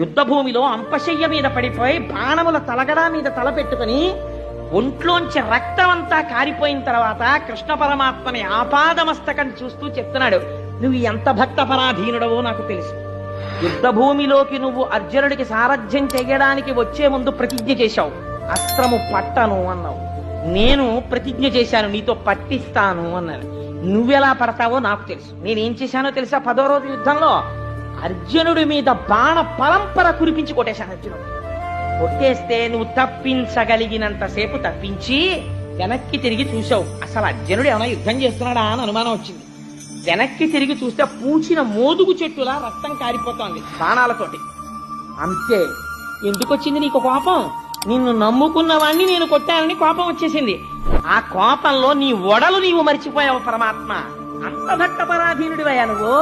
యుద్ధ భూమిలో అంపశయ్య మీద పడిపోయి బాణముల తలగడా మీద తల పెట్టుకుని ఒంట్లోంచి రక్తం అంతా కారిపోయిన తర్వాత కృష్ణ పరమాత్మని ఆపాదమస్తకం చూస్తూ చెప్తున్నాడు, నువ్వు ఎంత భక్త పరాధీనుడవో నాకు తెలుసు. యుద్ధ భూమిలోకి నువ్వు అర్జునుడికి సారథ్యం చేయడానికి వచ్చే ముందు ప్రతిజ్ఞ చేశావు, అస్త్రము పట్టను అన్నావు. నేను ప్రతిజ్ఞ చేశాను, నీతో పట్టిస్తాను అన్నాను. నువ్వెలా పడతావో నాకు తెలుసు. నేనేం చేశానో తెలుసా? 10వ రోజు యుద్ధంలో అర్జునుడి మీద బాణ పరంపర కురిపించి కొట్టేశాను. అర్జునుడు కొట్టేస్తే నువ్వు తప్పించగలిగినంతసేపు తప్పించి వెనక్కి తిరిగి చూసావు. అసలు అర్జునుడు ఏమైనా యుద్ధం చేస్తున్నాడా అని అనుమానం వచ్చింది. వెనక్కి తిరిగి చూస్తే పూచిన మోదుగు చెట్టులా రక్తం కారిపోతోంది బాణాలతోటి. అంతే. ఎందుకు వచ్చింది నీకు కోపం? నిన్ను నమ్ముకున్న వాణ్ణి నేను కొట్టానని కోపం వచ్చేసింది. ఆ కోపంలో నీ ఒడలు నీవు మరిచిపోయావు పరమాత్మ. అంత భక్త పరాధీనుడివయ్యా నువ్వు.